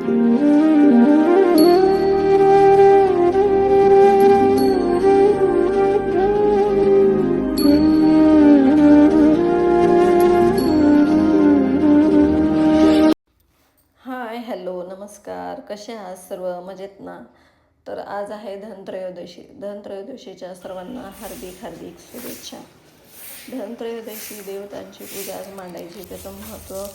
Hi hello नमस्कार, कसे आहात सर्व? मजेत ना? तर आज आहे धनत्रयोदशी. धनत्रयोदशीच्या सर्वांना हार्दिक हार्दिक शुभेच्छा. धनत्रयोदशी देवतांची पूजा आज मांडायची. त्याचं महत्त्व,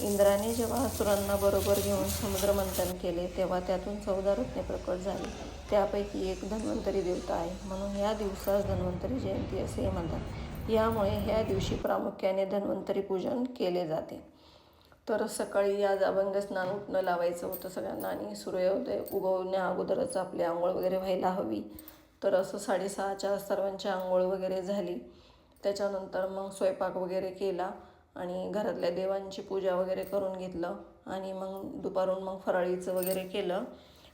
इंद्राने जेव्हा असुरांना बरोबर घेऊन समुद्रमंथन केले तेव्हा त्यातून 14 रत्ने प्रकट झाली. त्यापैकी एक धन्वंतरी देवता आहे, म्हणून ह्या दिवसास धन्वंतरी जयंती असे म्हणतात. यामुळे ह्या दिवशी प्रामुख्याने धन्वंतरी पूजन केले जाते. तर सकाळी आज अभंग स्नान उठणं लावायचं होतं सगळ्यांना, आणि सूर्योदय उगवण्या अगोदरच आपली आंघोळ वगैरे व्हायला हवी. तर असं 6:30च्या सर्वांची आंघोळ वगैरे झाली. त्याच्यानंतर मग स्वयंपाक वगैरे केला आणि घरातल्या देवांची पूजा वगैरे करून घेतलं. आणि मग दुपारून मग फराळीचं वगैरे केलं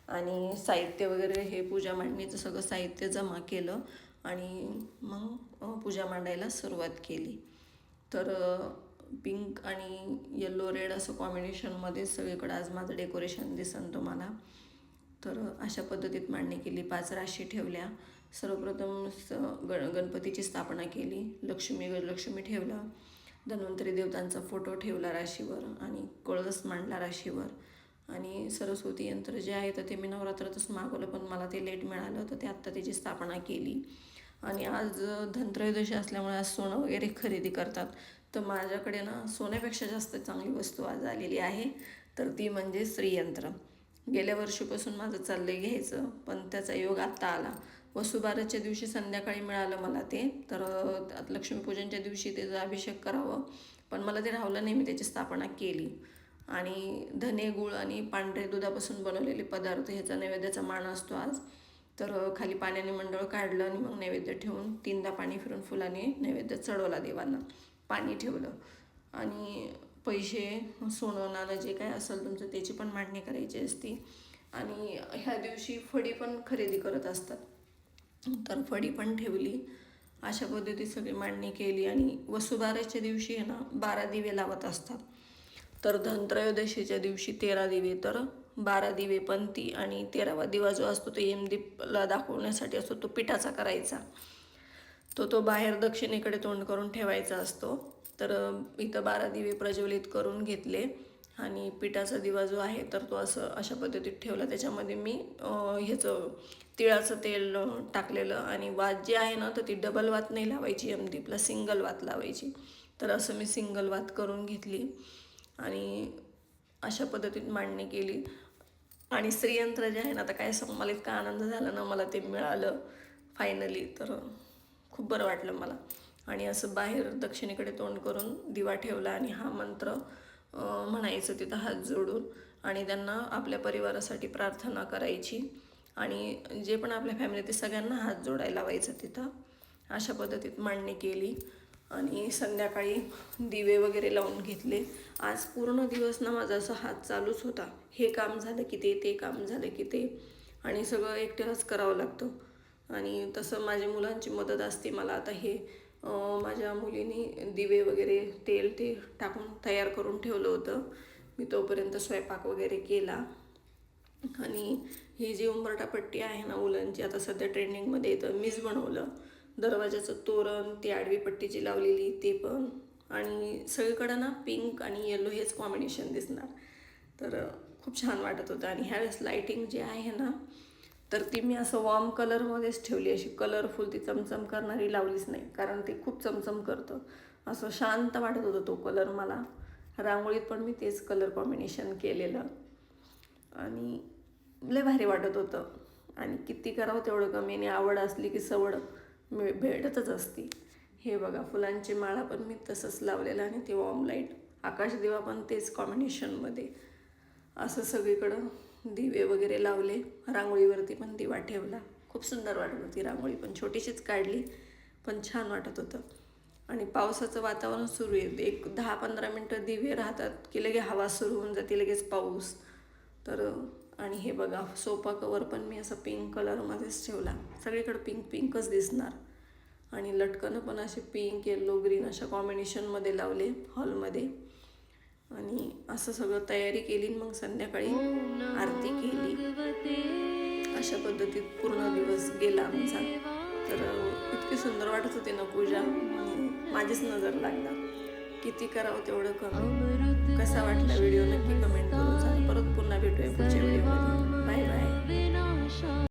आणि साहित्य वगैरे हे पूजा मांडणीचं सगळं साहित्य जमा केलं आणि मग पूजा मांडायला सुरुवात केली. तर पिंक आणि येल्लो रेड असं कॉम्बिनेशनमध्ये सगळीकडं आज माझं डेकोरेशन दिसन तुम्हाला. तर अशा पद्धतीत मांडणी केली. 5 राशी ठेवल्या. सर्वप्रथम गणपतीची स्थापना केली. लक्ष्मी ठेवला. धन्वंतरी देवतांचा फोटो ठेवला राशीवर आणि कळस मांडला राशीवर. आणि सरस्वती यंत्र जे आहे तर ते मी नवरात्रातच मागवलं, पण मला ते लेट मिळालं, तर ते आत्ता त्याची स्थापना केली. आणि आज धनत्रयोदशी असल्यामुळे आज सोनं वगैरे खरेदी करतात. तर माझ्याकडे ना सोन्यापेक्षा जास्त चांगली वस्तू आज आलेली आहे, तर ती म्हणजे श्रीयंत्र. गेल्या वर्षीपासून माझं चाललंय घ्यायचं, पण त्याचा योग आत्ता आला. वसुबारसच्या दिवशी संध्याकाळी मिळालं मला ते. तर लक्ष्मीपूजनच्या दिवशी त्याचा अभिषेक करावं, पण मला ते राहिलं नाही. मी त्याची स्थापना केली. आणि धने, गूळ आणि पांढरे दुधापासून बनवलेले पदार्थ ह्याचा नैवेद्याचा मान असतो आज. तर खाली पाण्याने मंडळ काढलं आणि मग नैवेद्य ठेवून 3दा पाणी फिरून फुलाने नैवेद्य चढवला देवांना. पाणी ठेवलं आणि पैसे, सोनं, नाणं जे काय असेल तुमचं त्याची पण मांडणी करायची असते. आणि ह्या दिवशी फडी पण खरेदी करत असतात, तर फडी पण ठेवली. अशा पद्धतीत सगळी मांडणी केली. आणि वसुबारसच्या दिवशी आहे ना 12 दिवे लावत असतात. तर धनत्रयोदशीच्या दिवशी 13 दिवे, तर 12 दिवे पंथी. आणि 13वा दिवा जो असतो तो यमदीपला दाखवण्यासाठी असतो, तो पिठाचा करायचा. तो बाहेर दक्षिणेकडे तोंड करून ठेवायचा असतो. तर इथं 12 दिवे प्रज्वलित करून घेतले. आणि पिठाचा दिवा जो आहे तर तो अशा पद्धतीत ठेवला. त्याच्यामध्ये मी ह्याचं तिळाचं तेल टाकलेलं. आणि वात जी आहे ना तर ती डबल वात नाही लावायची यमदीपला, सिंगल वात लावायची. तर असं मी सिंगल वात करून घेतली आणि अशा पद्धतीत मांडणी केली. आणि श्रीयंत्र जे आहे ना, आता काय सांगू, मला इतका आनंद झाला ना मला ते मिळालं फायनली. तर खूप बरं वाटलं मला. आणि असं बाहेर दक्षिणेकडे तोंड करून दिवा ठेवला आणि हा मंत्र म्हणायचं तिथं हात जोडून. आणि त्यांना आपल्या परिवारासाठी प्रार्थना करायची. आणि जे पण आपल्या फॅमिली ते सगळ्यांना हात जोडायला लावायचं तिथं. अशा पद्धतीत मांडणी केली. आणि संध्याकाळी दिवे वगैरे लावून घेतले. आज पूर्ण दिवस ना माझा असा हात चालूच होता. हे काम झालं की ते काम झालं की ते, आणि सगळं एकट्यालाच करावं लागतं. आणि तसं माझ्या मुलांची मदत असते मला. आता हे माझ्या मुलीने दिवे वगैरे तेल ते टाकून तयार करून ठेवलं होतं. मी तोपर्यंत स्वयंपाक वगैरे केला. आणि ही जी उंबरठापट्टी आहे ना उलनची, आता सध्या ट्रेंडिंगमध्ये येतं, मीच बनवलं. दरवाजाचं तोरण, ती आडवी पट्टी जी लावलेली ते पण. आणि सगळीकडं ना पिंक आणि येलो हेच कॉम्बिनेशन दिसणार. तर खूप छान वाटत होतं. आणि ह्यावेळेस लाईटिंग जी आहे ना तर ती मी असं वॉर्म कलरमध्येच ठेवली. अशी कलरफुल ती चमचम करणारी लावलीच नाही, कारण ते खूप चमचम करतं. असं शांत वाटत होतं तो कलर मला. रांगोळीत पण मी तेच कलर कॉम्बिनेशन केलेलं आणि लय भारी वाटत होतं. आणि किती करावं तेवढं कमी. आणि आवड असली की सवड भेटतच असते. हे बघा, फुलांची माळा पण मी तसंच लावलेलं आणि ते वॉर्म लाईट, आकाशदिवा पण तेच कॉम्बिनेशनमध्ये. असं सगळीकडं दिवे वगैरे लावले. रांगोळीवरती पण दिवा ठेवला. खूप सुंदर वाटत होती रांगोळी पण. छोटीशीच काढली पण छान वाटत होतं. आणि पावसाचं वातावरण सुरू आहे. एक 10-15 मिनटं दिवे राहतात की लगे हवा सुरू होऊन जाते, लगेच पाऊस. तर आणि हे बघा, सोफा कवर पण मी असं पिंक कलरमध्येच ठेवला. सगळीकडे पिंकच दिसणार. आणि लटकनं पण असे पिंक, येल्लो, ग्रीन अशा कॉम्बिनेशनमध्ये लावले हॉलमध्ये. आणि असं सगळं तयारी केली. मग संध्याकाळी आरती केली. अशा पद्धतीत पूर्ण दिवस गेला आमचा. तर इतकी सुंदर वाटत होती ना पूजा, आणि माझीच नजर लागणार. किती करावं तेवढं कमी. कसा वाटला व्हिडिओ नक्की कमेंट करून सांगा. परत पुन्हा भेटूया पुढच्या व्हिडिओमध्ये. Bye bye.